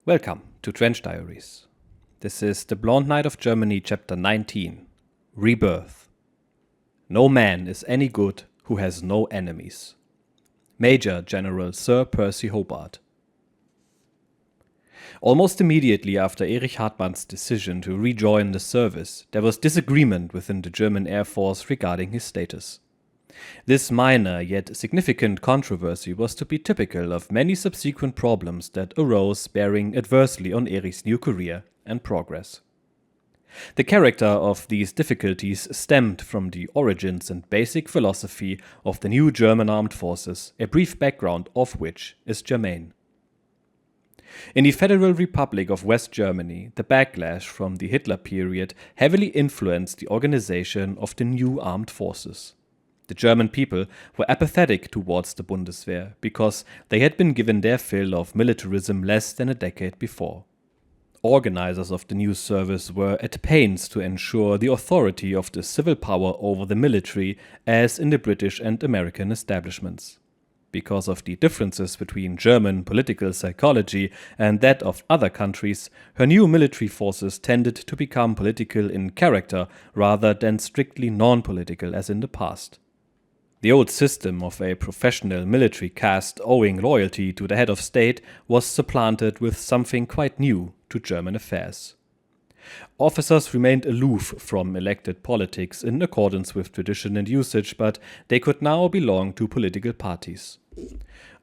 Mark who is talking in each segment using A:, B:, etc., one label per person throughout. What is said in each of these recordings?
A: Welcome to Trench Diaries. This is the Blond Knight of Germany, chapter 19, Rebirth. No man is any good who has no enemies. Major General Sir Percy Hobart. Almost immediately after Erich Hartmann's decision to rejoin the service, there was disagreement within the German Air Force regarding his status. This minor yet significant controversy was to be typical of many subsequent problems that arose bearing adversely on Erich's new career and progress. The character of these difficulties stemmed from the origins and basic philosophy of the new German armed forces, a brief background of which is germane. In the Federal Republic of West Germany, the backlash from the Hitler period heavily influenced the organization of the new armed forces. The German people were apathetic towards the Bundeswehr because they had been given their fill of militarism less than a decade before. Organizers of the new service were at pains to ensure the authority of the civil power over the military as in the British and American establishments. Because of the differences between German political psychology and that of other countries, her new military forces tended to become political in character rather than strictly non-political as in the past. The old system of a professional military caste owing loyalty to the head of state was supplanted with something quite new to German affairs. Officers remained aloof from elected politics in accordance with tradition and usage, but they could now belong to political parties.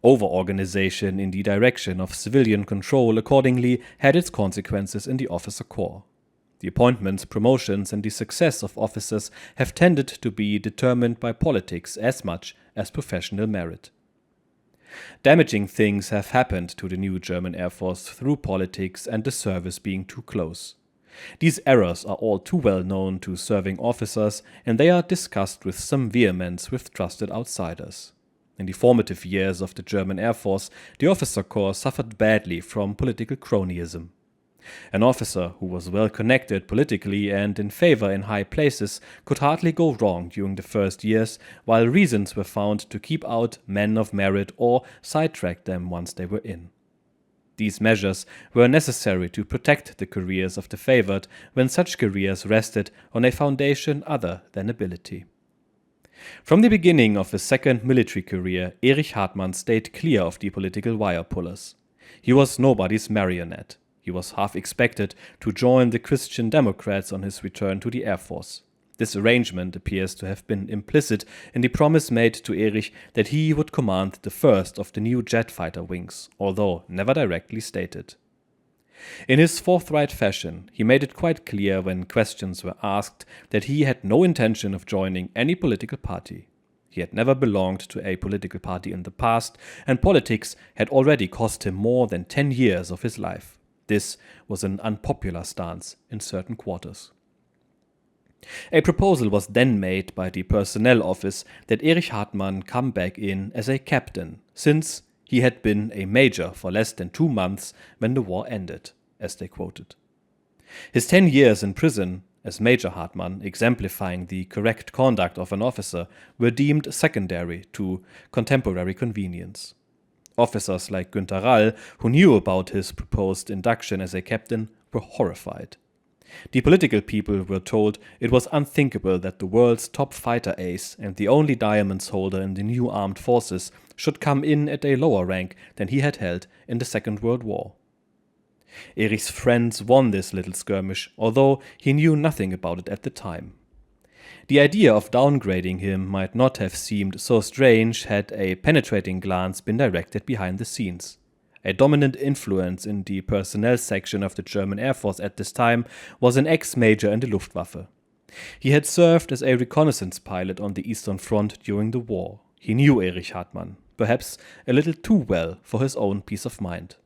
A: Over-organization in the direction of civilian control accordingly had its consequences in the officer corps. The appointments, promotions, and the success of officers have tended to be determined by politics as much as professional merit. Damaging things have happened to the new German Air Force through politics and the service being too close. These errors are all too well known to serving officers, and they are discussed with some vehemence with trusted outsiders. In the formative years of the German Air Force, the officer corps suffered badly from political cronyism. An officer who was well connected politically and in favor in high places could hardly go wrong during the first years, while reasons were found to keep out men of merit or sidetrack them once they were in. These measures were necessary to protect the careers of the favored when such careers rested on a foundation other than ability. From the beginning of his second military career, Erich Hartmann stayed clear of the political wire pullers. He was nobody's marionette. He was half expected to join the Christian Democrats on his return to the Air Force. This arrangement appears to have been implicit in the promise made to Erich that he would command the first of the new jet fighter wings, although never directly stated. In his forthright fashion, he made it quite clear when questions were asked that he had no intention of joining any political party. He had never belonged to a political party in the past, and politics had already cost him more than 10 years of his life. This was an unpopular stance in certain quarters. A proposal was then made by the Personnel Office that Erich Hartmann come back in as a captain, since he had been a major for less than 2 months when the war ended, as they quoted. His 10 years in prison as Major Hartmann, exemplifying the correct conduct of an officer, were deemed secondary to contemporary convenience. Officers like Günther Rall, who knew about his proposed induction as a captain, were horrified. The political people were told it was unthinkable that the world's top fighter ace and the only diamonds holder in the new armed forces should come in at a lower rank than he had held in the Second World War. Erich's friends won this little skirmish, although he knew nothing about it at the time. The idea of downgrading him might not have seemed so strange had a penetrating glance been directed behind the scenes. A dominant influence in the personnel section of the German Air Force at this time was an ex-major in the Luftwaffe. He had served as a reconnaissance pilot on the Eastern Front during the war. He knew Erich Hartmann, perhaps a little too well for his own peace of mind.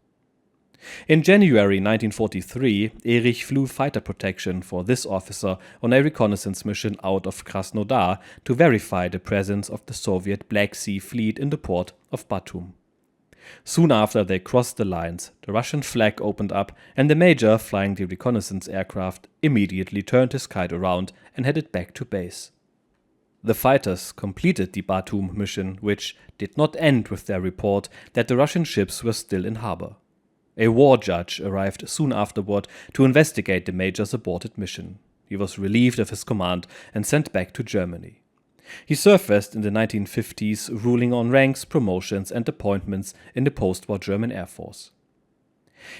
A: In January 1943, Erich flew fighter protection for this officer on a reconnaissance mission out of Krasnodar to verify the presence of the Soviet Black Sea Fleet in the port of Batum. Soon after they crossed the lines, the Russian flag opened up, and the major flying the reconnaissance aircraft immediately turned his kite around and headed back to base. The fighters completed the Batum mission, which did not end with their report that the Russian ships were still in harbor. A war judge arrived soon afterward to investigate the major's aborted mission. He was relieved of his command and sent back to Germany. He surfaced in the 1950s, ruling on ranks, promotions, and appointments in the postwar German Air Force.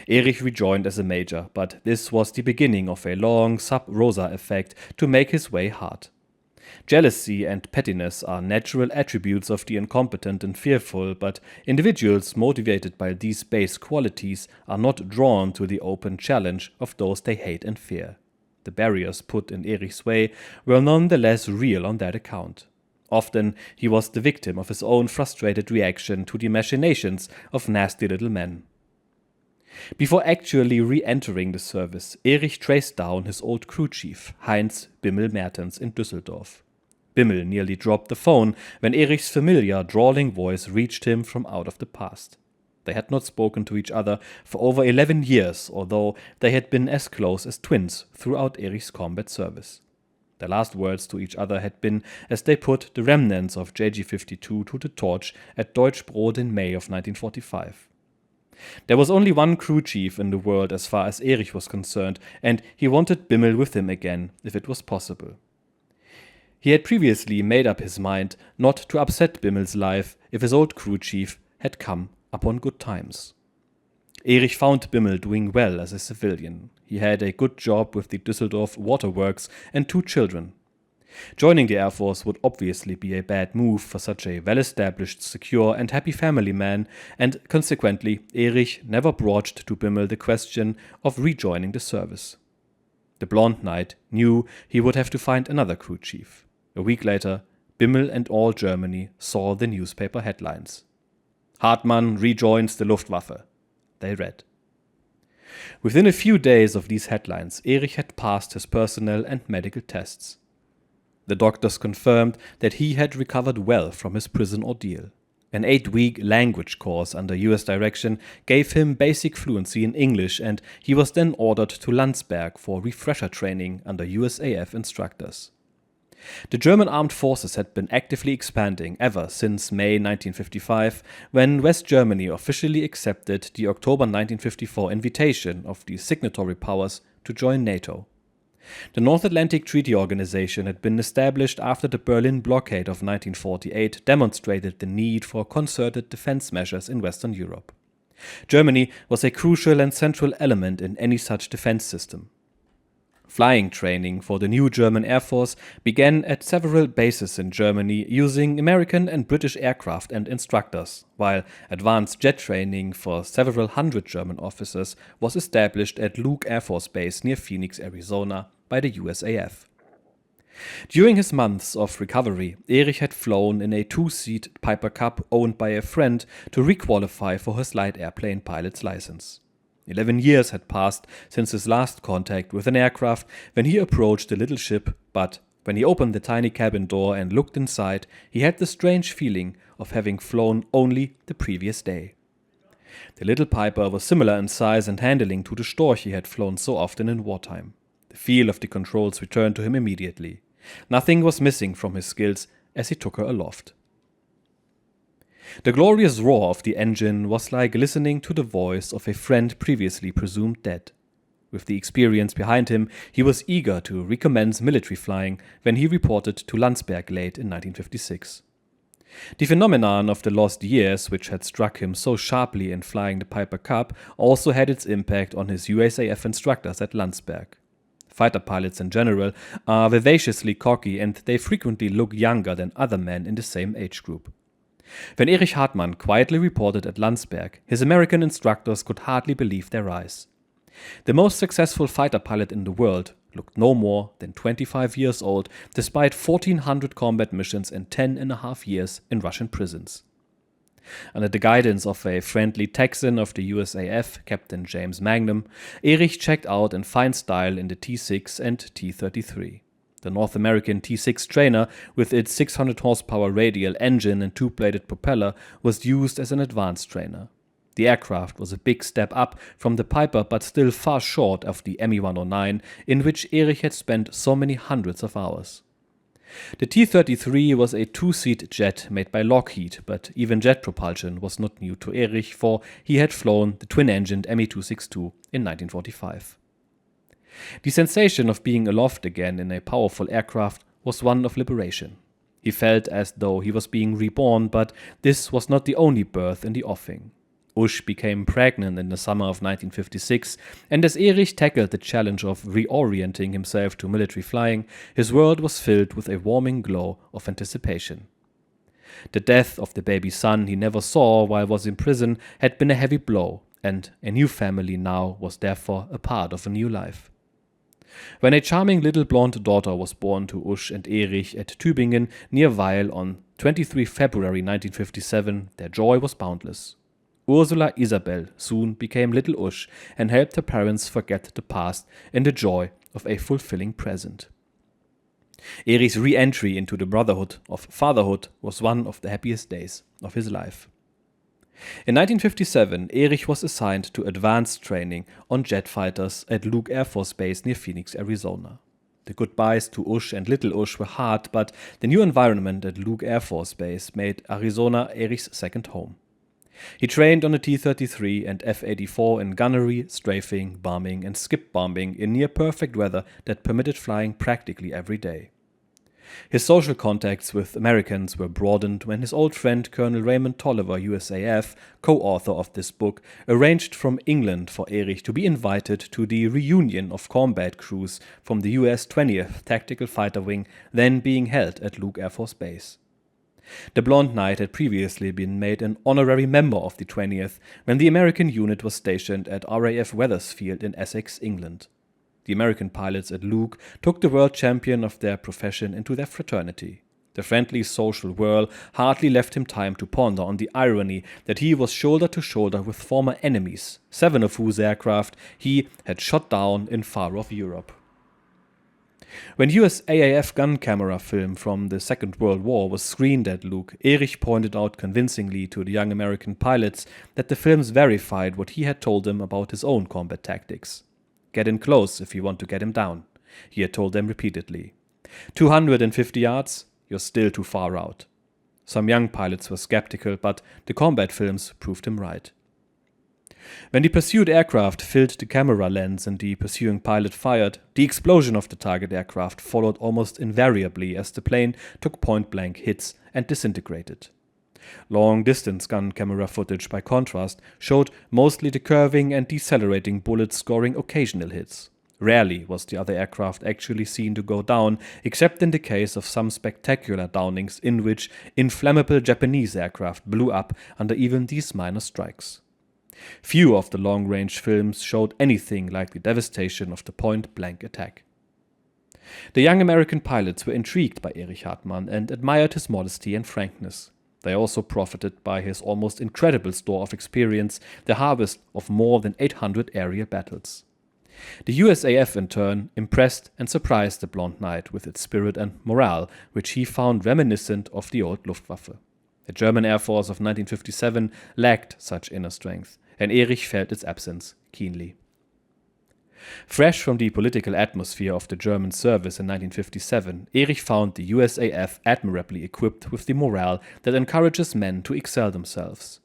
A: Erich rejoined as a major, but this was the beginning of a long sub-rosa effect to make his way hard. Jealousy and pettiness are natural attributes of the incompetent and fearful, but individuals motivated by these base qualities are not drawn to the open challenge of those they hate and fear. The barriers put in Erich's way were nonetheless real on that account. Often he was the victim of his own frustrated reaction to the machinations of nasty little men. Before actually re-entering the service, Erich traced down his old crew chief, Heinz Bimmel Mertens, in Düsseldorf. Bimmel nearly dropped the phone when Erich's familiar, drawling voice reached him from out of the past. They had not spoken to each other for over 11 years, although they had been as close as twins throughout Erich's combat service. Their last words to each other had been as they put the remnants of JG-52 to the torch at Deutsch Brot in May of 1945. There was only one crew chief in the world as far as Erich was concerned, and he wanted Bimmel with him again, if it was possible. He had previously made up his mind not to upset Bimmel's life if his old crew chief had come upon good times. Erich found Bimmel doing well as a civilian. He had a good job with the Düsseldorf Waterworks and 2 children. Joining the Air Force would obviously be a bad move for such a well-established, secure and happy family man, and consequently Erich never broached to Bimmel the question of rejoining the service. The Blond Knight knew he would have to find another crew chief. A week later, Bimmel and all Germany saw the newspaper headlines. "Hartmann rejoins the Luftwaffe," they read. Within a few days of these headlines, Erich had passed his personnel and medical tests. The doctors confirmed that he had recovered well from his prison ordeal. An 8-week language course under US direction gave him basic fluency in English, and he was then ordered to Landsberg for refresher training under USAF instructors. The German armed forces had been actively expanding ever since May 1955, when West Germany officially accepted the October 1954 invitation of the signatory powers to join NATO. The North Atlantic Treaty Organization had been established after the Berlin blockade of 1948 demonstrated the need for concerted defense measures in Western Europe. Germany was a crucial and central element in any such defense system. Flying training for the new German Air Force began at several bases in Germany using American and British aircraft and instructors, while advanced jet training for several hundred German officers was established at Luke Air Force Base near Phoenix, Arizona, by the USAF. During his months of recovery, Erich had flown in a 2-seat Piper Cub owned by a friend to requalify for his light airplane pilot's license. 11 years had passed since his last contact with an aircraft when he approached the little ship, but when he opened the tiny cabin door and looked inside, he had the strange feeling of having flown only the previous day. The little Piper was similar in size and handling to the Storch he had flown so often in wartime. The feel of the controls returned to him immediately. Nothing was missing from his skills as he took her aloft. The glorious roar of the engine was like listening to the voice of a friend previously presumed dead. With the experience behind him, he was eager to recommence military flying when he reported to Landsberg late in 1956. The phenomenon of the lost years, which had struck him so sharply in flying the Piper Cub, also had its impact on his USAF instructors at Landsberg. Fighter pilots in general are vivaciously cocky, and they frequently look younger than other men in the same age group. When Erich Hartmann quietly reported at Landsberg, his American instructors could hardly believe their eyes. The most successful fighter pilot in the world looked no more than 25 years old, despite 1,400 combat missions and 10.5 years in Russian prisons. Under the guidance of a friendly Texan of the USAF, Captain James Magnum, Erich checked out in fine style in the T6 and T-33. The North American T6 trainer, with its 600 horsepower radial engine and 2-bladed propeller, was used as an advanced trainer. The aircraft was a big step up from the Piper, but still far short of the Me-109, in which Erich had spent so many hundreds of hours. The T-33 was a two-seat jet made by Lockheed, but even jet propulsion was not new to Erich, for he had flown the twin-engined Me-262 in 1945. The sensation of being aloft again in a powerful aircraft was one of liberation. He felt as though he was being reborn, but this was not the only birth in the offing. Usch became pregnant in the summer of 1956, and as Erich tackled the challenge of reorienting himself to military flying, his world was filled with a warming glow of anticipation. The death of the baby son he never saw while was in prison had been a heavy blow, and a new family now was therefore a part of a new life. When a charming little blonde daughter was born to Usch and Erich at Tübingen near Weil on 23 February 1957, their joy was boundless. Ursula Isabel soon became little Usch and helped her parents forget the past in the joy of a fulfilling present. Erich's re-entry into the brotherhood of fatherhood was one of the happiest days of his life. In 1957, Erich was assigned to advanced training on jet fighters at Luke Air Force Base near Phoenix, Arizona. The goodbyes to Usch and little Usch were hard, but the new environment at Luke Air Force Base made Arizona Erich's second home. He trained on the T-33 and F-84 in gunnery, strafing, bombing and skip bombing in near-perfect weather that permitted flying practically every day. His social contacts with Americans were broadened when his old friend Colonel Raymond Toliver, USAF, co-author of this book, arranged from England for Erich to be invited to the reunion of combat crews from the US 20th Tactical Fighter Wing then being held at Luke Air Force Base. The Blond Knight had previously been made an honorary member of the 20th when the American unit was stationed at RAF Wethersfield in Essex, England. The American pilots at Luke took the world champion of their profession into their fraternity. The friendly social whirl hardly left him time to ponder on the irony that he was shoulder to shoulder with former enemies, 7 of whose aircraft he had shot down in far-off Europe. When US AAF gun camera film from the Second World War was screened at Luke, Erich pointed out convincingly to the young American pilots that the films verified what he had told them about his own combat tactics. "Get in close if you want to get him down," he had told them repeatedly. 250 yards? You're still too far out. Some young pilots were skeptical, but the combat films proved him right. When the pursued aircraft filled the camera lens and the pursuing pilot fired, the explosion of the target aircraft followed almost invariably as the plane took point-blank hits and disintegrated. Long-distance gun camera footage, by contrast, showed mostly the curving and decelerating bullets scoring occasional hits. Rarely was the other aircraft actually seen to go down, except in the case of some spectacular downings in which inflammable Japanese aircraft blew up under even these minor strikes. Few of the long-range films showed anything like the devastation of the point-blank attack. The young American pilots were intrigued by Erich Hartmann and admired his modesty and frankness. They also profited by his almost incredible store of experience, the harvest of more than 800 aerial battles. The USAF, in turn, impressed and surprised the Blond Knight with its spirit and morale, which he found reminiscent of the old Luftwaffe. The German Air Force of 1957 lacked such inner strength, and Erich felt its absence keenly. Fresh from the political atmosphere of the German service in 1957, Erich found the USAF admirably equipped with the morale that encourages men to excel themselves.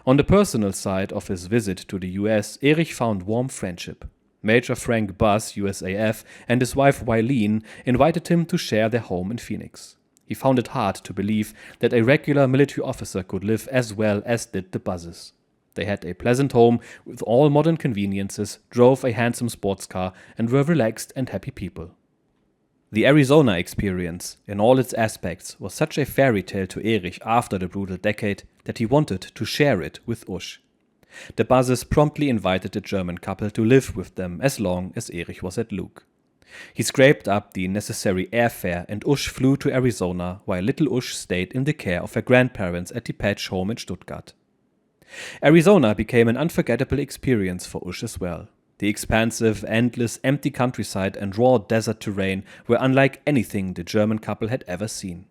A: On the personal side of his visit to the US, Erich found warm friendship. Major Frank Buss, USAF, and his wife Wileen invited him to share their home in Phoenix. He found it hard to believe that a regular military officer could live as well as did the Busses. They had a pleasant home with all modern conveniences, drove a handsome sports car, and were relaxed and happy people. The Arizona experience, in all its aspects, was such a fairy tale to Erich after the brutal decade that he wanted to share it with Usch. The Busses promptly invited the German couple to live with them as long as Erich was at Luke. He scraped up the necessary airfare and Usch flew to Arizona while little Usch stayed in the care of her grandparents at the Patch home in Stuttgart. Arizona became an unforgettable experience for Usch as well. The expansive, endless, empty countryside and raw desert terrain were unlike anything the German couple had ever seen.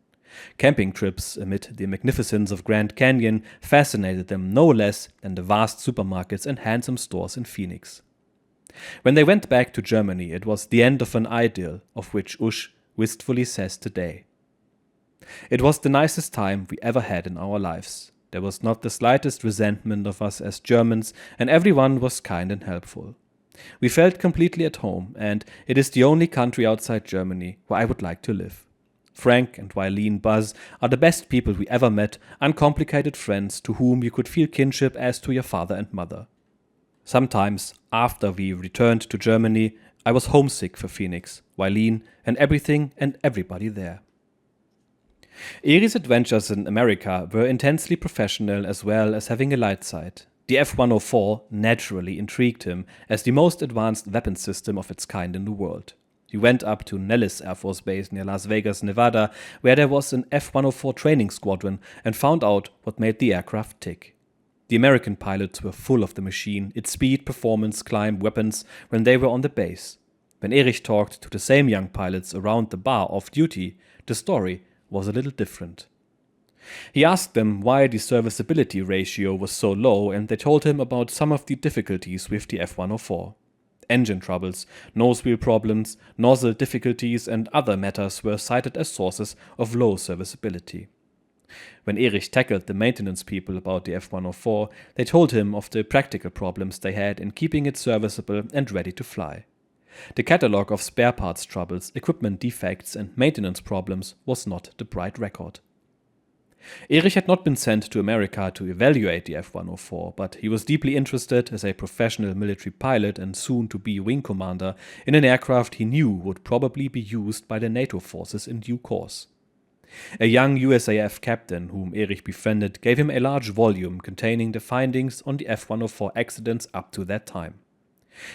A: Camping trips amid the magnificence of Grand Canyon fascinated them no less than the vast supermarkets and handsome stores in Phoenix. When they went back to Germany, it was the end of an idyll of which Usch wistfully says today. It was the nicest time we ever had in our lives. There was not the slightest resentment of us as Germans, and everyone was kind and helpful. We felt completely at home, and it is the only country outside Germany where I would like to live. Frank and Wileen Buzz are the best people we ever met, uncomplicated friends to whom you could feel kinship as to your father and mother. Sometimes, after we returned to Germany, I was homesick for Phoenix, Wileen, and everything and everybody there. Erich's adventures in America were intensely professional as well as having a light side. The F-104 naturally intrigued him as the most advanced weapon system of its kind in the world. He went up to Nellis Air Force Base near Las Vegas, Nevada, where there was an F-104 training squadron, and found out what made the aircraft tick. The American pilots were full of the machine, its speed, performance, climb, weapons when they were on the base. When Erich talked to the same young pilots around the bar off duty, the story was a little different. He asked them why the serviceability ratio was so low, and they told him about some of the difficulties with the F-104. Engine troubles, nose wheel problems, nozzle difficulties, and other matters were cited as sources of low serviceability. When Erich tackled the maintenance people about the F-104, they told him of the practical problems they had in keeping it serviceable and ready to fly. The catalogue of spare parts troubles, equipment defects, and maintenance problems was not the bright record. Erich had not been sent to America to evaluate the F-104, but he was deeply interested as a professional military pilot and soon-to-be wing commander in an aircraft he knew would probably be used by the NATO forces in due course. A young USAF captain whom Erich befriended gave him a large volume containing the findings on the F-104 accidents up to that time.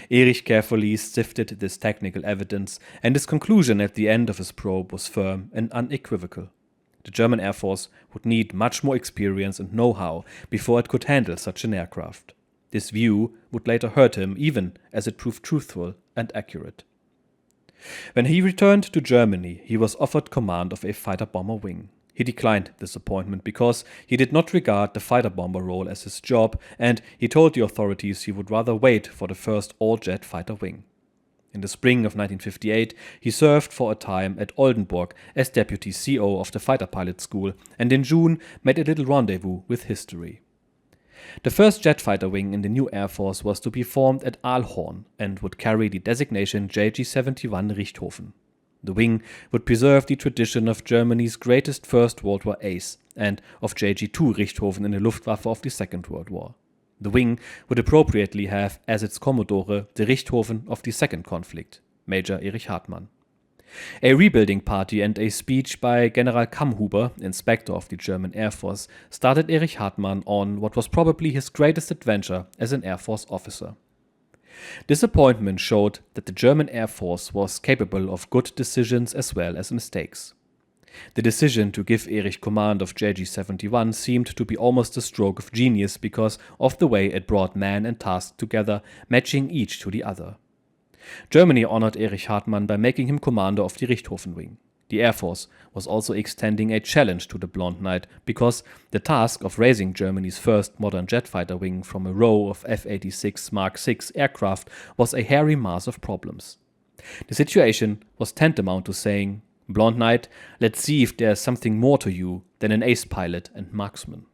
A: Erich carefully sifted this technical evidence, and his conclusion at the end of his probe was firm and unequivocal. The German Air Force would need much more experience and know-how before it could handle such an aircraft. This view would later hurt him, even as it proved truthful and accurate. When he returned to Germany, he was offered command of a fighter-bomber wing. He declined this appointment because he did not regard the fighter-bomber role as his job, and he told the authorities he would rather wait for the first all-jet fighter wing. In the spring of 1958, he served for a time at Oldenburg as deputy CO of the fighter pilot school, and in June made a little rendezvous with history. The first jet fighter wing in the new Air Force was to be formed at Aalhorn and would carry the designation JG-71 Richthofen. The wing would preserve the tradition of Germany's greatest First World War ace and of JG-2 Richthofen in the Luftwaffe of the Second World War. The wing would appropriately have as its commodore the Richthofen of the second conflict, Major Erich Hartmann. A rebuilding party and a speech by General Kammhuber, inspector of the German Air Force, started Erich Hartmann on what was probably his greatest adventure as an Air Force officer. This appointment showed that the German Air Force was capable of good decisions as well as mistakes. The decision to give Erich command of JG-71 seemed to be almost a stroke of genius because of the way it brought man and task together, matching each to the other. Germany honored Erich Hartmann by making him commander of the Richthofen wing. The Air Force was also extending a challenge to the Blond Knight because the task of raising Germany's first modern jet fighter wing from a row of F-86 Mark VI aircraft was a hairy mass of problems. The situation was tantamount to saying, "Blond Knight, let's see if there's something more to you than an ace pilot and marksman."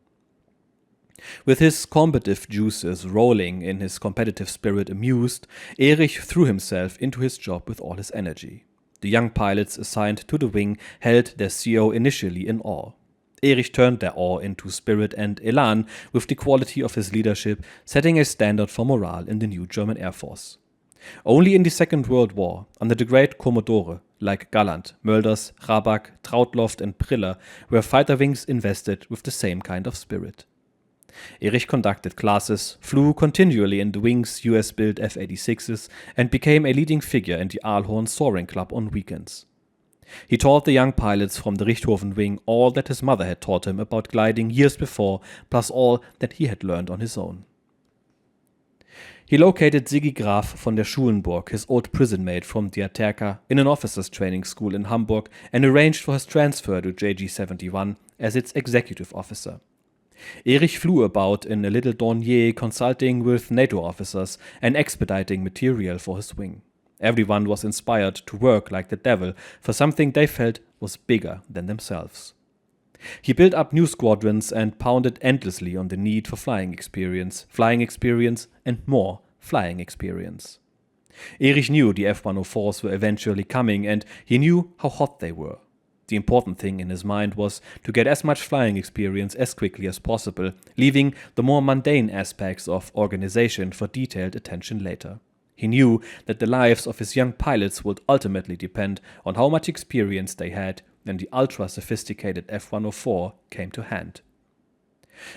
A: With his combative juices rolling in his competitive spirit amused, Erich threw himself into his job with all his energy. The young pilots assigned to the wing held their CO initially in awe. Erich turned their awe into spirit and elan with the quality of his leadership, setting a standard for morale in the new German Air Force. Only in the Second World War, under the great Commodore, like Galland, Mölders, Rabach, Trautloft and Priller, were fighter wings invested with the same kind of spirit. Erich conducted classes, flew continually in the wing's US-built F-86s, and became a leading figure in the Aalhorn Soaring Club on weekends. He taught the young pilots from the Richthofen wing all that his mother had taught him about gliding years before, plus all that he had learned on his own. He located Sigi Graf von der Schulenburg, his old prison mate from Diaterka, in an officers' training school in Hamburg and arranged for his transfer to JG-71 as its executive officer. Erich flew about in a little Dornier consulting with NATO officers and expediting material for his wing. Everyone was inspired to work like the devil for something they felt was bigger than themselves. He built up new squadrons and pounded endlessly on the need for flying experience, and more flying experience. Erich knew the F-104s were eventually coming, and he knew how hot they were. The important thing in his mind was to get as much flying experience as quickly as possible, leaving the more mundane aspects of organization for detailed attention later. He knew that the lives of his young pilots would ultimately depend on how much experience they had when the ultra-sophisticated F-104 came to hand.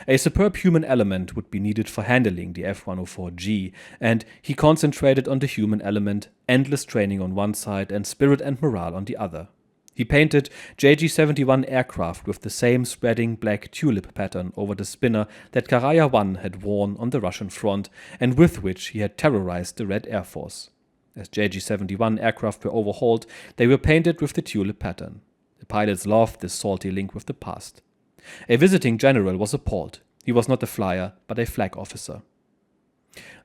A: A superb human element would be needed for handling the F-104G, and he concentrated on the human element, endless training on one side and spirit and morale on the other. He painted JG-71 aircraft with the same spreading black tulip pattern over the spinner that Karaya 1 had worn on the Russian front and with which he had terrorized the Red Air Force. As JG-71 aircraft were overhauled, they were painted with the tulip pattern. The pilots loved this salty link with the past. A visiting general was appalled. He was not a flyer, but a flag officer.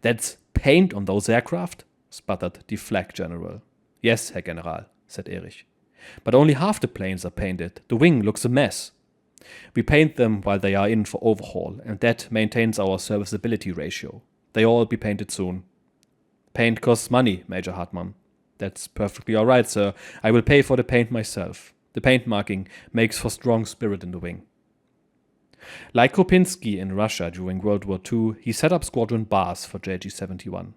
A: "That's paint on those aircraft?" sputtered the flag general. "Yes, Herr General," said Erich. "But only half the planes are painted. The wing looks a mess. We paint them while they are in for overhaul, and that maintains our serviceability ratio. They'll all be painted soon." "Paint costs money, Major Hartmann." "That's perfectly all right, sir. I will pay for the paint myself. The paint marking makes for strong spirit in the wing." Like Kropinski in Russia during World War II, he set up squadron bars for JG-71.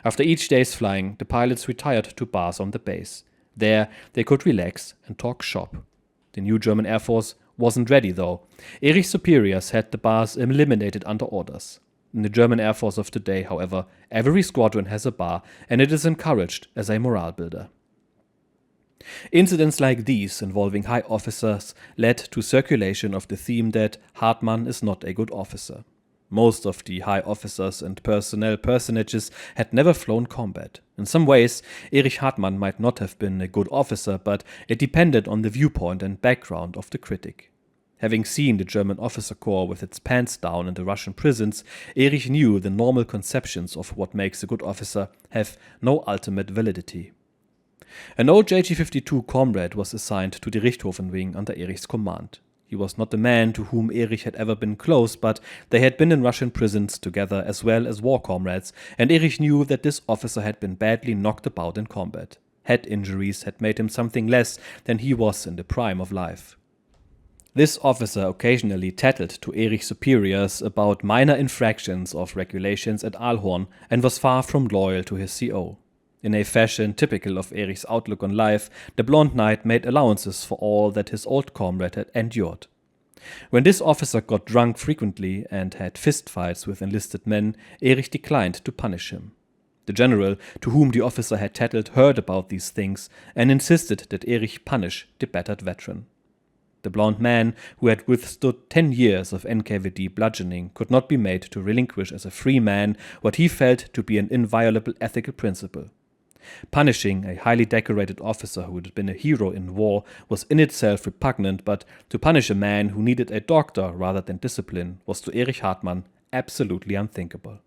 A: After each day's flying, the pilots retired to bars on the base. There, they could relax and talk shop. The new German Air Force wasn't ready, though. Erich's superiors had the bars eliminated under orders. In the German Air Force of today, however, every squadron has a bar, and it is encouraged as a morale builder. Incidents like these involving high officers led to circulation of the theme that Hartmann is not a good officer. Most of the high officers and personnel personages had never flown combat. In some ways, Erich Hartmann might not have been a good officer, but it depended on the viewpoint and background of the critic. Having seen the German officer corps with its pants down in the Russian prisons, Erich knew the normal conceptions of what makes a good officer have no ultimate validity. An old JG-52 comrade was assigned to the Richthofen wing under Erich's command. He was not a man to whom Erich had ever been close, but they had been in Russian prisons together as well as war comrades, and Erich knew that this officer had been badly knocked about in combat. Head injuries had made him something less than he was in the prime of life. This officer occasionally tattled to Erich's superiors about minor infractions of regulations at Aalhorn and was far from loyal to his CO. In a fashion typical of Erich's outlook on life, the Blond Knight made allowances for all that his old comrade had endured. When this officer got drunk frequently and had fistfights with enlisted men, Erich declined to punish him. The general to whom the officer had tattled heard about these things and insisted that Erich punish the battered veteran. The blond man, who had withstood 10 years of NKVD bludgeoning, could not be made to relinquish as a free man what he felt to be an inviolable ethical principle. Punishing a highly decorated officer who had been a hero in war was in itself repugnant, but to punish a man who needed a doctor rather than discipline was to Erich Hartmann absolutely unthinkable.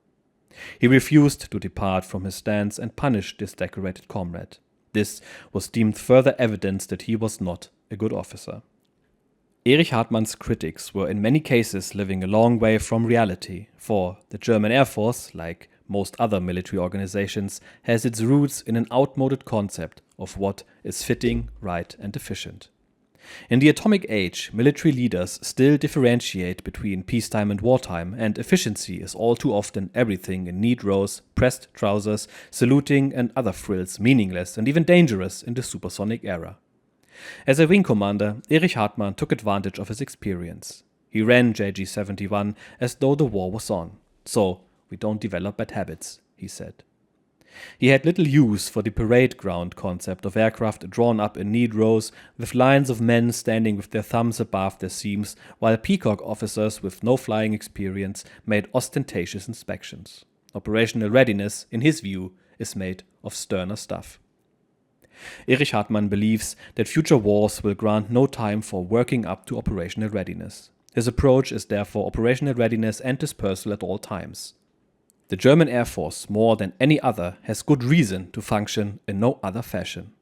A: He refused to depart from his stance and punish this decorated comrade. This was deemed further evidence that he was not a good officer. Erich Hartmann's critics were in many cases living a long way from reality, for the German Air Force, like most other military organizations, has its roots in an outmoded concept of what is fitting, right, and efficient. In the atomic age, military leaders still differentiate between peacetime and wartime, and efficiency is all too often everything in neat rows, pressed trousers, saluting, and other frills meaningless and even dangerous in the supersonic era. As a wing commander, Erich Hartmann took advantage of his experience. He ran JG-71 as though the war was on. "So, we don't develop bad habits," he said. He had little use for the parade ground concept of aircraft drawn up in neat rows with lines of men standing with their thumbs above their seams, while peacock officers with no flying experience made ostentatious inspections. Operational readiness, in his view, is made of sterner stuff. Erich Hartmann believes that future wars will grant no time for working up to operational readiness. His approach is therefore operational readiness and dispersal at all times. The German Air Force, more than any other, has good reason to function in no other fashion.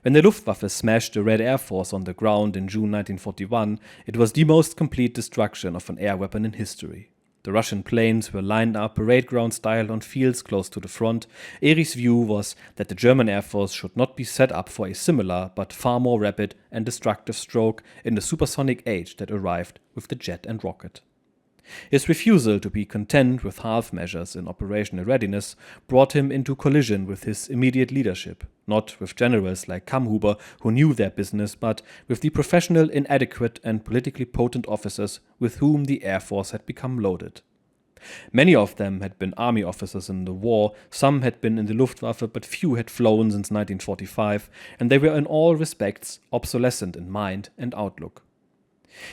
A: When the Luftwaffe smashed the Red Air Force on the ground in June 1941, it was the most complete destruction of an air weapon in history. The Russian planes were lined up parade ground style on fields close to the front. Erich's view was that the German Air Force should not be set up for a similar but far more rapid and destructive stroke in the supersonic age that arrived with the jet and rocket. His refusal to be content with half measures in operational readiness brought him into collision with his immediate leadership, not with generals like Kammhuber who knew their business, but with the professional, inadequate and politically potent officers with whom the Air Force had become loaded. Many of them had been army officers in the war, some had been in the Luftwaffe, but few had flown since 1945, and they were in all respects obsolescent in mind and outlook.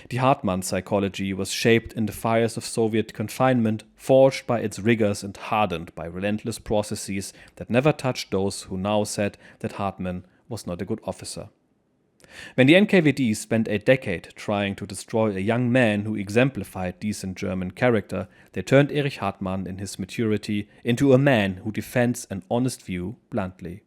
A: The Hartmann psychology was shaped in the fires of Soviet confinement, forged by its rigors and hardened by relentless processes that never touched those who now said that Hartmann was not a good officer. When the NKVD spent a decade trying to destroy a young man who exemplified decent German character, they turned Erich Hartmann in his maturity into a man who defends an honest view bluntly.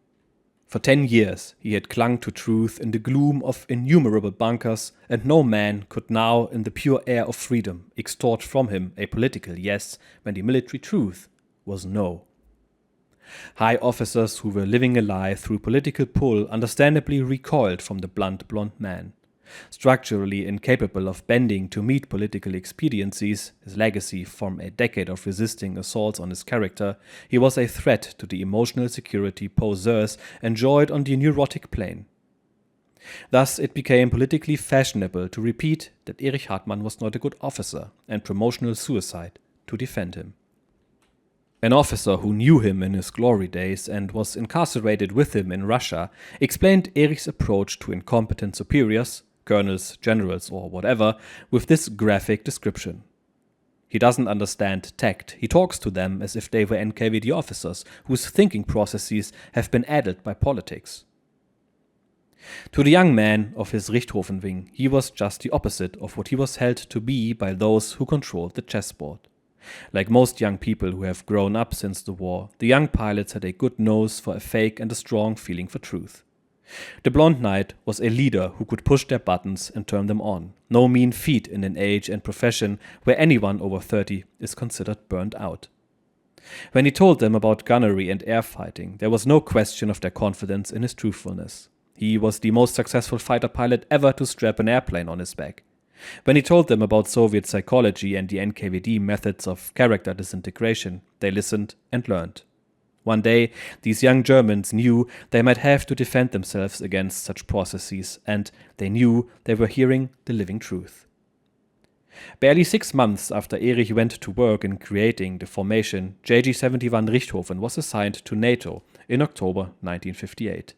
A: For 10 years he had clung to truth in the gloom of innumerable bunkers, and no man could now, in the pure air of freedom, extort from him a political yes when the military truth was no. High officers who were living a lie through political pull understandably recoiled from the blunt blond man. Structurally incapable of bending to meet political expediencies, his legacy from a decade of resisting assaults on his character, he was a threat to the emotional security poseurs enjoyed on the neurotic plane. Thus it became politically fashionable to repeat that Erich Hartmann was not a good officer, and promotional suicide to defend him. An officer who knew him in his glory days and was incarcerated with him in Russia explained Erich's approach to incompetent superiors, colonels, generals, or whatever, with this graphic description. He doesn't understand tact. He talks to them as if they were NKVD officers whose thinking processes have been addled by politics. To the young man of his Richthofen wing, he was just the opposite of what he was held to be by those who controlled the chessboard. Like most young people who have grown up since the war, the young pilots had a good nose for a fake and a strong feeling for truth. The Blond Knight was a leader who could push their buttons and turn them on, no mean feat in an age and profession where anyone over 30 is considered burned out. When he told them about gunnery and air fighting, there was no question of their confidence in his truthfulness. He was the most successful fighter pilot ever to strap an airplane on his back. When he told them about Soviet psychology and the NKVD methods of character disintegration, they listened and learned. One day, these young Germans knew they might have to defend themselves against such processes, and they knew they were hearing the living truth. Barely 6 months after Erich went to work in creating the formation, JG-71 Richthofen was assigned to NATO in October 1958.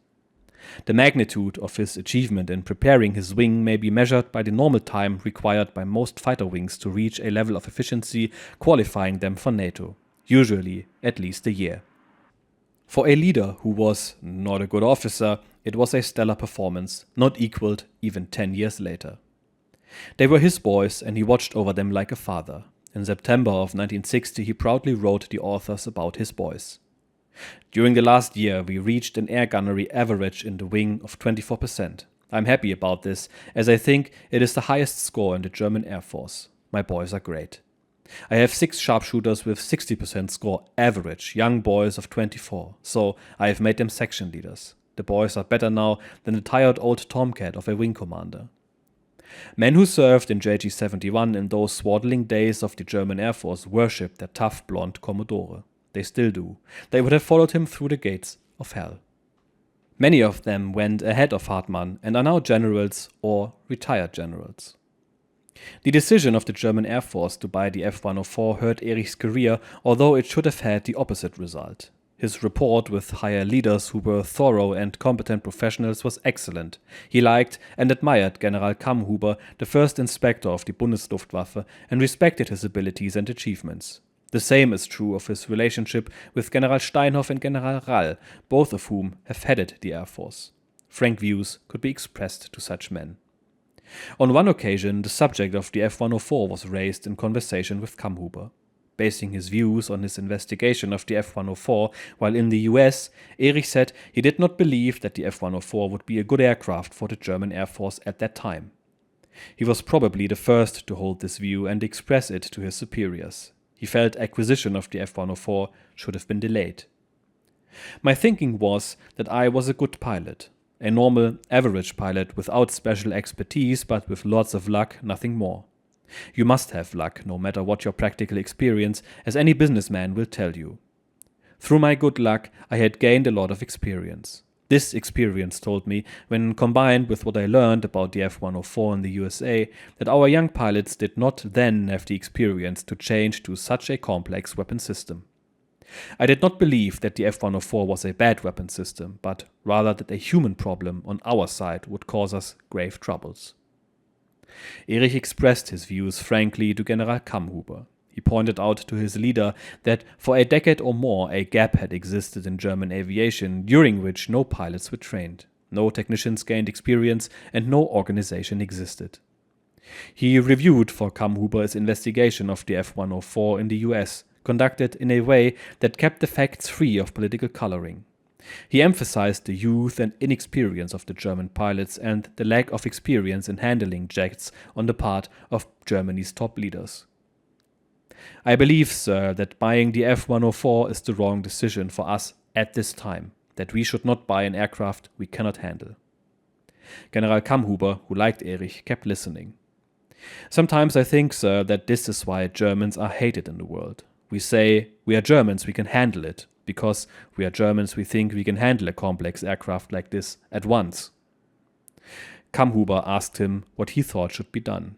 A: The magnitude of his achievement in preparing his wing may be measured by the normal time required by most fighter wings to reach a level of efficiency qualifying them for NATO, usually at least a year. For a leader who was not a good officer, it was a stellar performance, not equaled even 10 years later. They were his boys and he watched over them like a father. In September of 1960 he proudly wrote the authors about his boys. During the last year we reached an air gunnery average in the wing of 24%. I'm happy about this, as I think it is the highest score in the German Air Force. My boys are great. I have 6 sharpshooters with 60% score average, young boys of 24, so I have made them section leaders. The boys are better now than the tired old tomcat of a wing commander. Men who served in JG-71 in those swaddling days of the German Air Force worshipped their tough blonde Commodore. They still do. They would have followed him through the gates of hell. Many of them went ahead of Hartmann and are now generals or retired generals. The decision of the German Air Force to buy the F-104 hurt Erich's career, although it should have had the opposite result. His rapport with higher leaders who were thorough and competent professionals was excellent. He liked and admired General Kammhuber, the first inspector of the Bundesluftwaffe, and respected his abilities and achievements. The same is true of his relationship with General Steinhoff and General Rall, both of whom have headed the Air Force. Frank views could be expressed to such men. On one occasion, the subject of the F-104 was raised in conversation with Kammhuber. Basing his views on his investigation of the F-104 while in the US, Erich said he did not believe that the F-104 would be a good aircraft for the German Air Force at that time. He was probably the first to hold this view and express it to his superiors. He felt acquisition of the F-104 should have been delayed. My thinking was that I was a good pilot, a normal, average pilot without special expertise but with lots of luck, nothing more. You must have luck, no matter what your practical experience, as any businessman will tell you. Through my good luck, I had gained a lot of experience. This experience told me, when combined with what I learned about the F-104 in the USA, that our young pilots did not then have the experience to change to such a complex weapon system. I did not believe that the F-104 was a bad weapon system, but rather that a human problem on our side would cause us grave troubles. Erich expressed his views frankly to General Kammhuber. He pointed out to his leader that for a decade or more a gap had existed in German aviation, during which no pilots were trained, no technicians gained experience, and no organization existed. He reviewed for Kammhuber his investigation of the F-104 in the US, conducted in a way that kept the facts free of political coloring. He emphasized the youth and inexperience of the German pilots and the lack of experience in handling jets on the part of Germany's top leaders. I believe, sir, that buying the F-104 is the wrong decision for us at this time, that we should not buy an aircraft we cannot handle. General Kammhuber, who liked Erich, kept listening. Sometimes I think, sir, that this is why Germans are hated in the world. We say, we are Germans, we can handle it. Because we are Germans, we think we can handle a complex aircraft like this at once. Kammhuber asked him what he thought should be done.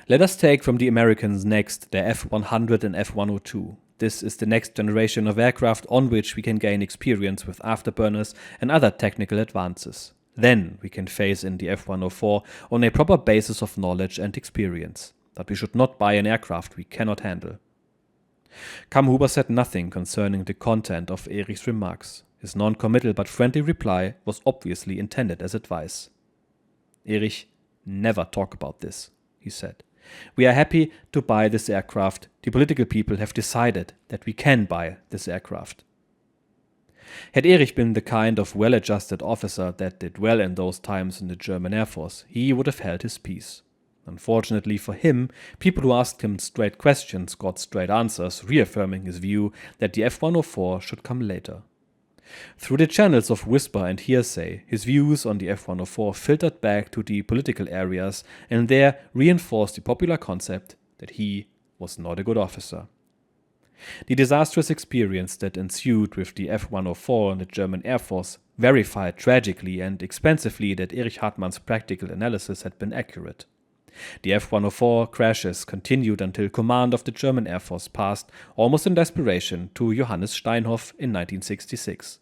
A: Let us take from the Americans next their F-100 and F-102. This is the next generation of aircraft on which we can gain experience with afterburners and other technical advances. Then we can phase in the F-104 on a proper basis of knowledge and experience. But we should not buy an aircraft we cannot handle. Kammhuber said nothing concerning the content of Erich's remarks. His non-committal but friendly reply was obviously intended as advice. Erich, never talk about this, he said. We are happy to buy this aircraft. The political people have decided that we can buy this aircraft. Had Erich been the kind of well-adjusted officer that did well in those times in the German Air Force, he would have held his peace. Unfortunately for him, people who asked him straight questions got straight answers, reaffirming his view that the F-104 should come later. Through the channels of whisper and hearsay, his views on the F-104 filtered back to the political areas and there reinforced the popular concept that he was not a good officer. The disastrous experience that ensued with the F-104 in the German Air Force verified tragically and expensively that Erich Hartmann's practical analysis had been accurate. The F-104 crashes continued until command of the German Air Force passed, almost in desperation, to Johannes Steinhoff in 1966.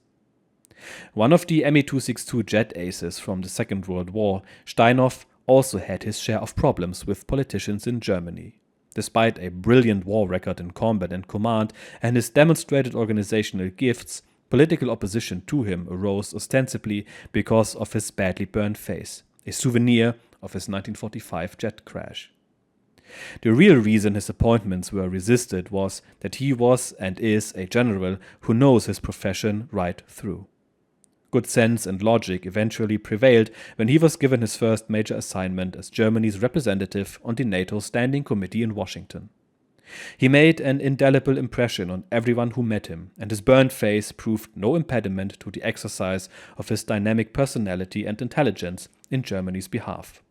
A: One of the Me-262 jet aces from the Second World War, Steinhoff also had his share of problems with politicians in Germany. Despite a brilliant war record in combat and command and his demonstrated organizational gifts, political opposition to him arose ostensibly because of his badly burned face, a souvenir of his 1945 jet crash. The real reason his appointments were resisted was that he was and is a general who knows his profession right through. Good sense and logic eventually prevailed when he was given his first major assignment as Germany's representative on the NATO Standing Committee in Washington. He made an indelible impression on everyone who met him, and his burned face proved no impediment to the exercise of his dynamic personality and intelligence in Germany's behalf.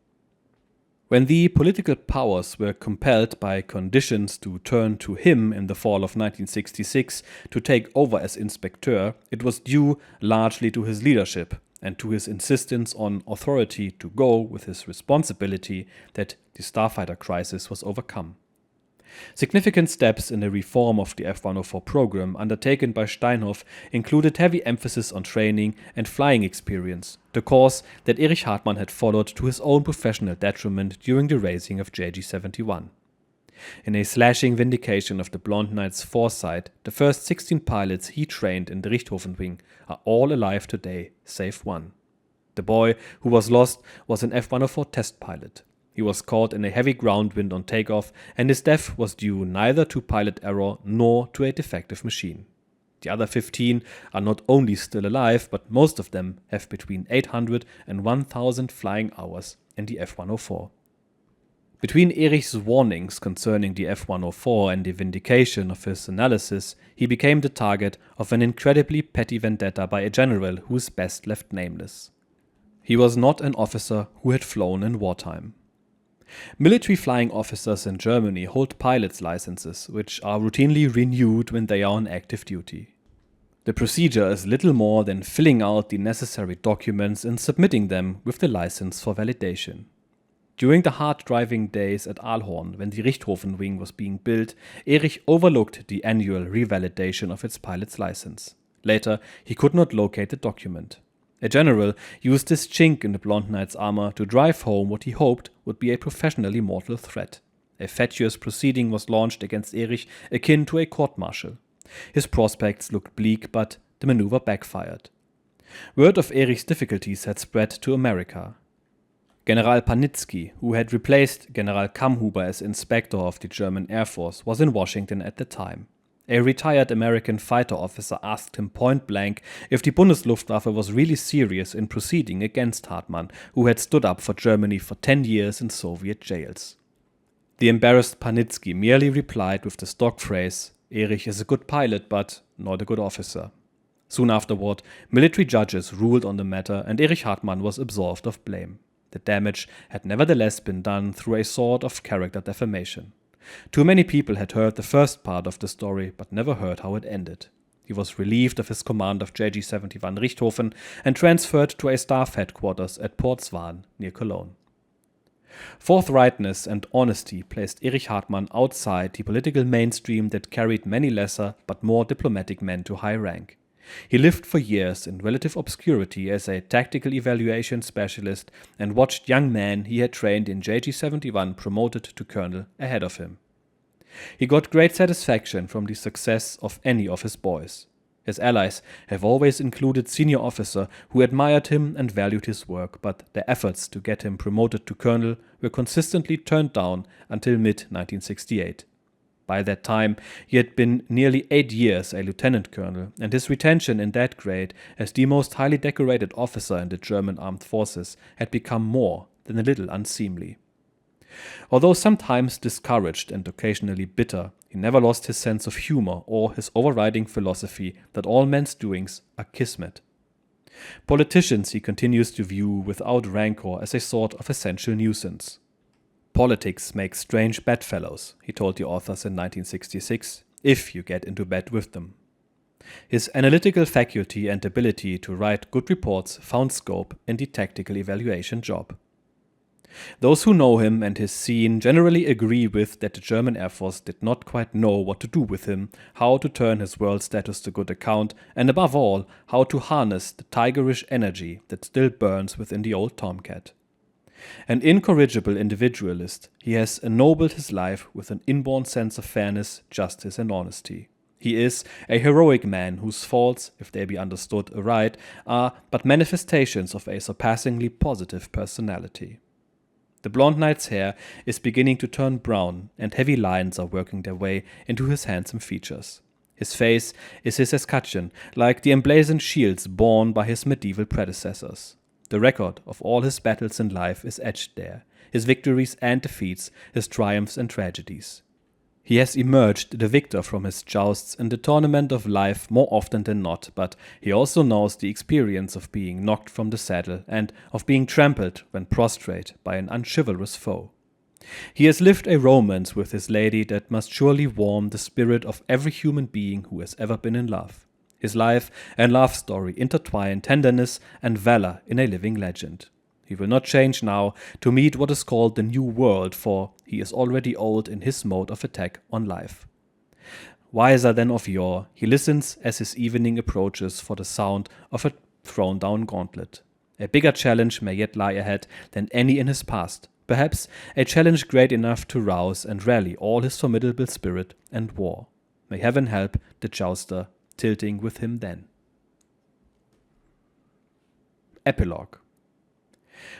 A: When the political powers were compelled by conditions to turn to him in the fall of 1966 to take over as inspector, it was due largely to his leadership and to his insistence on authority to go with his responsibility that the starfighter crisis was overcome. Significant steps in the reform of the F-104 program undertaken by Steinhoff included heavy emphasis on training and flying experience, the course that Erich Hartmann had followed to his own professional detriment during the raising of JG-71. In a slashing vindication of the Blond Knight's foresight, the first 16 pilots he trained in the Richthofen wing are all alive today, save one. The boy who was lost was an F-104 test pilot. He was caught in a heavy ground wind on takeoff, and his death was due neither to pilot error nor to a defective machine. The other 15 are not only still alive, but most of them have between 800 and 1000 flying hours in the F-104. Between Erich's warnings concerning the F-104 and the vindication of his analysis, he became the target of an incredibly petty vendetta by a general who is best left nameless. He was not an officer who had flown in wartime. Military flying officers in Germany hold pilot's licenses, which are routinely renewed when they are on active duty. The procedure is little more than filling out the necessary documents and submitting them with the license for validation. During the hard-driving days at Aalhorn, when the Richthofen wing was being built, Erich overlooked the annual revalidation of its pilot's license. Later, he could not locate the document. A general used this chink in the Blond Knight's armor to drive home what he hoped would be a professionally mortal threat. A fatuous proceeding was launched against Erich akin to a court-martial. His prospects looked bleak, but the maneuver backfired. Word of Erich's difficulties had spread to America. General Panitzky, who had replaced General Kamhuber as inspector of the German Air Force, was in Washington at the time. A retired American fighter officer asked him point-blank if the Bundesluftwaffe was really serious in proceeding against Hartmann, who had stood up for Germany for 10 years in Soviet jails. The embarrassed Panitzky merely replied with the stock phrase, "Erich is a good pilot, but not a good officer." Soon afterward, military judges ruled on the matter and Erich Hartmann was absolved of blame. The damage had nevertheless been done through a sort of character defamation. Too many people had heard the first part of the story, but never heard how it ended. He was relieved of his command of JG-71 Richthofen and transferred to a staff headquarters at Port Swan, near Cologne. Forthrightness and honesty placed Erich Hartmann outside the political mainstream that carried many lesser but more diplomatic men to high rank. He lived for years in relative obscurity as a tactical evaluation specialist and watched young men he had trained in JG-71 promoted to colonel ahead of him. He got great satisfaction from the success of any of his boys. His allies have always included senior officers who admired him and valued his work, but their efforts to get him promoted to colonel were consistently turned down until mid-1968. By that time, he had been nearly 8 years a lieutenant colonel, and his retention in that grade as the most highly decorated officer in the German armed forces had become more than a little unseemly. Although sometimes discouraged and occasionally bitter, he never lost his sense of humor or his overriding philosophy that all men's doings are kismet. Politicians he continues to view without rancor as a sort of essential nuisance. "Politics makes strange bedfellows," he told the authors in 1966, "if you get into bed with them." His analytical faculty and ability to write good reports found scope in the tactical evaluation job. Those who know him and his scene generally agree with that the German Air Force did not quite know what to do with him, how to turn his world status to good account, and above all, how to harness the tigerish energy that still burns within the old tomcat. An incorrigible individualist, he has ennobled his life with an inborn sense of fairness, justice, and honesty. He is a heroic man whose faults, if they be understood aright, are but manifestations of a surpassingly positive personality. The Blond Knight's hair is beginning to turn brown, and heavy lines are working their way into his handsome features. His face is his escutcheon, like the emblazoned shields borne by his medieval predecessors. The record of all his battles in life is etched there, his victories and defeats, his triumphs and tragedies. He has emerged the victor from his jousts in the tournament of life more often than not, but he also knows the experience of being knocked from the saddle and of being trampled when prostrate by an unchivalrous foe. He has lived a romance with his lady that must surely warm the spirit of every human being who has ever been in love. His life and love story intertwine tenderness and valor in a living legend. He will not change now to meet what is called the New World, for he is already old in his mode of attack on life. Wiser than of yore, he listens as his evening approaches for the sound of a thrown-down gauntlet. A bigger challenge may yet lie ahead than any in his past, perhaps a challenge great enough to rouse and rally all his formidable spirit and war. May heaven help the jouster tilting with him then. Epilogue.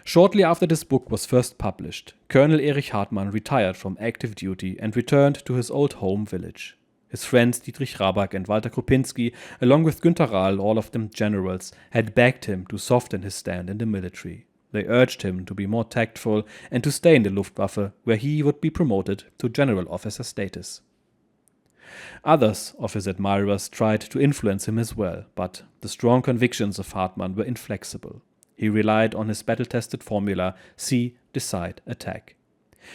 A: Shortly after this book was first published, Colonel Erich Hartmann retired from active duty and returned to his old home village. His friends Dietrich Rabak and Walter Krupinski, along with Günter Rahl, all of them generals, had begged him to soften his stand in the military. They urged him to be more tactful and to stay in the Luftwaffe, where he would be promoted to general officer status. Others of his admirers tried to influence him as well, but the strong convictions of Hartmann were inflexible. He relied on his battle-tested formula, see, decide, attack.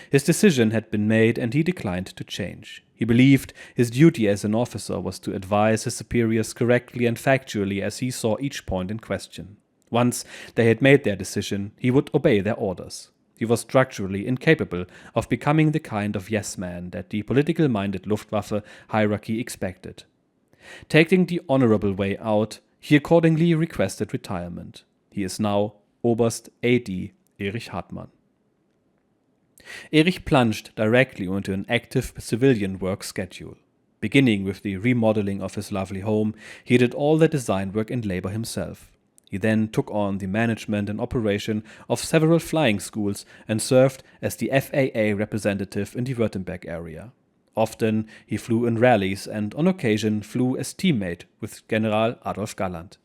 A: His decision had been made and he declined to change. He believed his duty as an officer was to advise his superiors correctly and factually as he saw each point in question. Once they had made their decision, he would obey their orders. He was structurally incapable of becoming the kind of yes-man that the political-minded Luftwaffe hierarchy expected. Taking the honorable way out, he accordingly requested retirement. He is now Oberst A.D. Erich Hartmann. Erich plunged directly into an active civilian work schedule. Beginning with the remodeling of his lovely home, he did all the design work and labor himself. He then took on the management and operation of several flying schools and served as the FAA representative in the Württemberg area. Often he flew in rallies and on occasion flew as teammate with General Adolf Galland.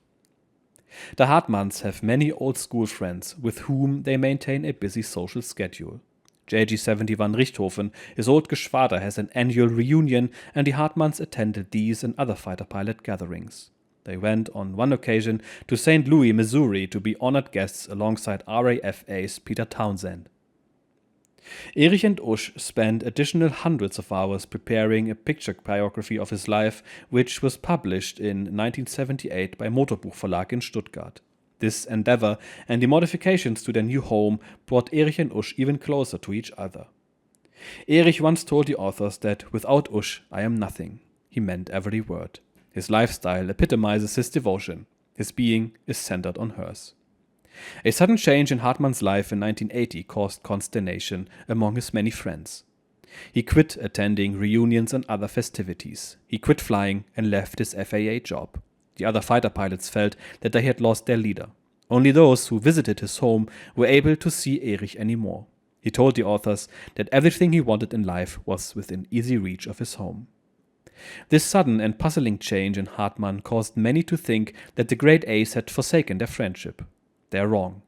A: The Hartmanns have many old school friends with whom they maintain a busy social schedule. JG-71 Richthofen, his old Geschwader, has an annual reunion, and the Hartmanns attended these and other fighter pilot gatherings. They went on one occasion to St. Louis, Missouri to be honored guests alongside RAF ace Peter Townsend. Erich and Usch spent additional hundreds of hours preparing a picture biography of his life, which was published in 1978 by Motorbuch Verlag in Stuttgart. This endeavor and the modifications to their new home brought Erich and Usch even closer to each other. Erich once told the authors that without Usch I am nothing. He meant every word. His lifestyle epitomizes his devotion. His being is centered on hers. A sudden change in Hartmann's life in 1980 caused consternation among his many friends. He quit attending reunions and other festivities. He quit flying and left his FAA job. The other fighter pilots felt that they had lost their leader. Only those who visited his home were able to see Erich anymore. He told the authors that everything he wanted in life was within easy reach of his home. This sudden and puzzling change in Hartmann caused many to think that the great ace had forsaken their friendship. They are wrong.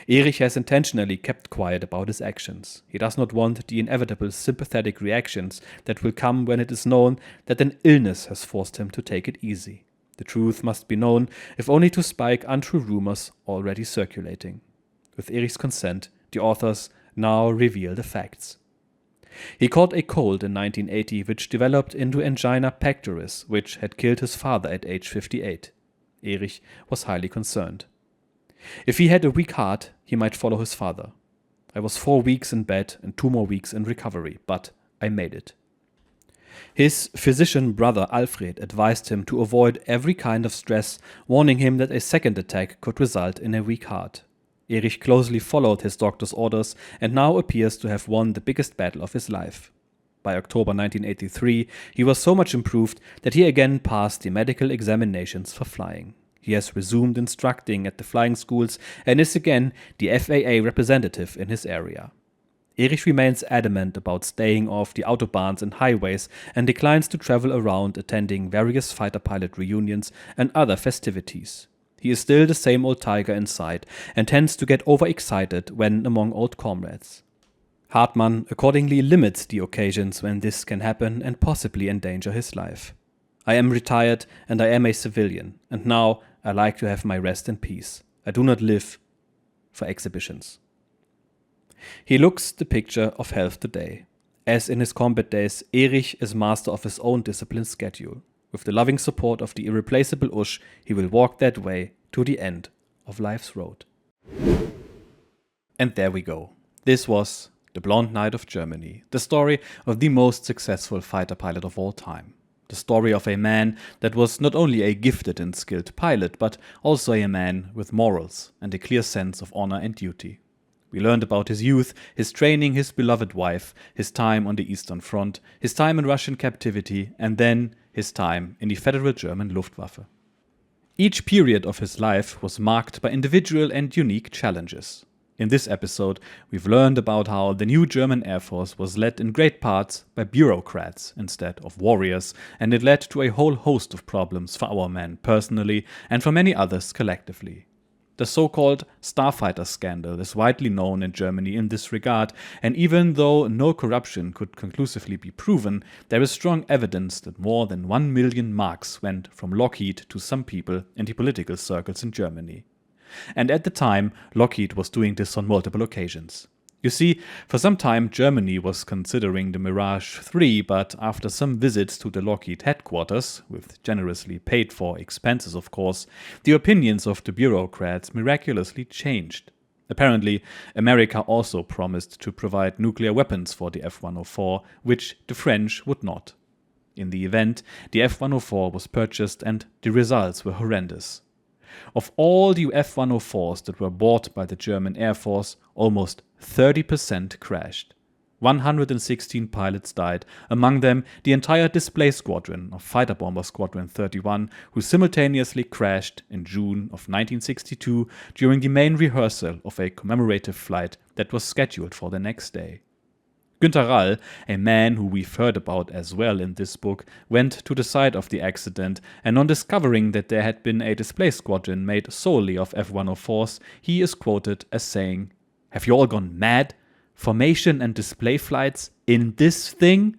A: Erich has intentionally kept quiet about his actions. He does not want the inevitable sympathetic reactions that will come when it is known that an illness has forced him to take it easy. The truth must be known, if only to spike untrue rumors already circulating. With Erich's consent, the authors now reveal the facts. He caught a cold in 1980 which developed into angina pectoris, which had killed his father at age 58. Erich was highly concerned. If he had a weak heart, he might follow his father. I was 4 weeks in bed and 2 more weeks in recovery, but I made it. His physician brother Alfred advised him to avoid every kind of stress, warning him that a second attack could result in a weak heart. Erich closely followed his doctor's orders and now appears to have won the biggest battle of his life. By October 1983, he was so much improved that he again passed the medical examinations for flying. He has resumed instructing at the flying schools and is again the FAA representative in his area. Erich remains adamant about staying off the autobahns and highways and declines to travel around attending various fighter pilot reunions and other festivities. He is still the same old tiger inside and tends to get overexcited when among old comrades. Hartmann accordingly limits the occasions when this can happen and possibly endanger his life. I am retired and I am a civilian, and now I like to have my rest and peace. I do not live for exhibitions. He looks the picture of health today. As in his combat days, Erich is master of his own disciplined schedule. With the loving support of the irreplaceable Usch, he will walk that way to the end of life's road. And there we go. This was The Blond Knight of Germany, the story of the most successful fighter pilot of all time. The story of a man that was not only a gifted and skilled pilot, but also a man with morals and a clear sense of honor and duty. We learned about his youth, his training, his beloved wife, his time on the Eastern Front, his time in Russian captivity, and then his time in the Federal German Luftwaffe. Each period of his life was marked by individual and unique challenges. In this episode, we've learned about how the new German Air Force was led in great parts by bureaucrats instead of warriors, and it led to a whole host of problems for our men personally and for many others collectively. The so-called starfighter scandal is widely known in Germany in this regard, and even though no corruption could conclusively be proven, there is strong evidence that more than 1 million marks went from Lockheed to some people in the political circles in Germany. And at the time, Lockheed was doing this on multiple occasions. You see, for some time Germany was considering the Mirage 3, but after some visits to the Lockheed headquarters, with generously paid for expenses of course, the opinions of the bureaucrats miraculously changed. Apparently, America also promised to provide nuclear weapons for the F-104, which the French would not. In the event, the F-104 was purchased and the results were horrendous. Of all the F-104s that were bought by the German Air Force, almost 30% crashed. 116 pilots died, among them the entire display squadron of Fighter Bomber Squadron 31, who simultaneously crashed in June of 1962 during the main rehearsal of a commemorative flight that was scheduled for the next day. Günther Rall, a man who we've heard about as well in this book, went to the site of the accident, and on discovering that there had been a display squadron made solely of F-104s, he is quoted as saying, "Have you all gone mad? Formation and display flights in this thing?"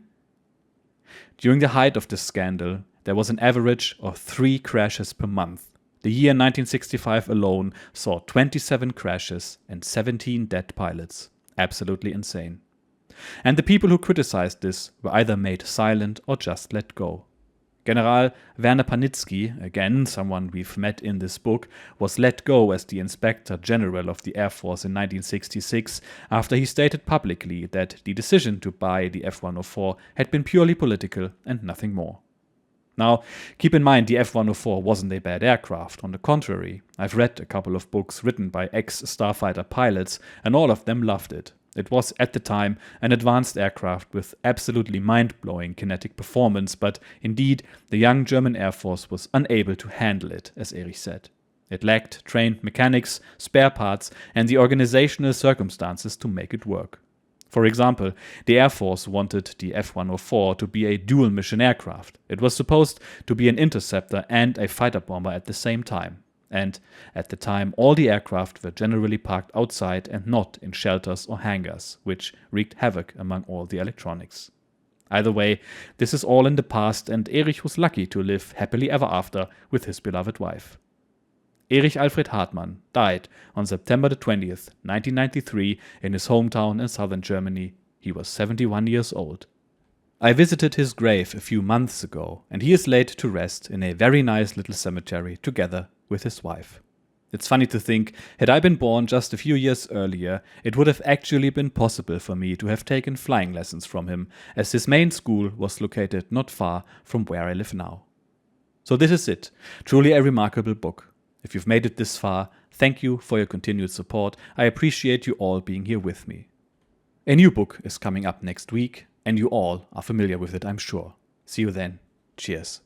A: During the height of the scandal, there was an average of 3 crashes per month. The year 1965 alone saw 27 crashes and 17 dead pilots. Absolutely insane. And the people who criticized this were either made silent or just let go. General Werner Panitzky, again someone we've met in this book, was let go as the Inspector General of the Air Force in 1966 after he stated publicly that the decision to buy the F-104 had been purely political and nothing more. Now, keep in mind the F-104 wasn't a bad aircraft. On the contrary, I've read a couple of books written by ex-starfighter pilots and all of them loved it. It was, at the time, an advanced aircraft with absolutely mind-blowing kinetic performance, but indeed, the young German Air Force was unable to handle it, as Erich said. It lacked trained mechanics, spare parts, and the organizational circumstances to make it work. For example, the Air Force wanted the F-104 to be a dual-mission aircraft. It was supposed to be an interceptor and a fighter bomber at the same time. And at the time, all the aircraft were generally parked outside and not in shelters or hangars, which wreaked havoc among all the electronics. Either way, this is all in the past, and Erich was lucky to live happily ever after with his beloved wife. Erich Alfred Hartmann died on September 20th, 1993, in his hometown in southern Germany. He was 71 years old. I visited his grave a few months ago, and he is laid to rest in a very nice little cemetery together with his wife. It's funny to think, had I been born just a few years earlier, it would have actually been possible for me to have taken flying lessons from him, as his main school was located not far from where I live now. So this is it, truly a remarkable book. If you've made it this far, thank you for your continued support. I appreciate you all being here with me. A new book is coming up next week, and you all are familiar with it, I'm sure. See you then. Cheers.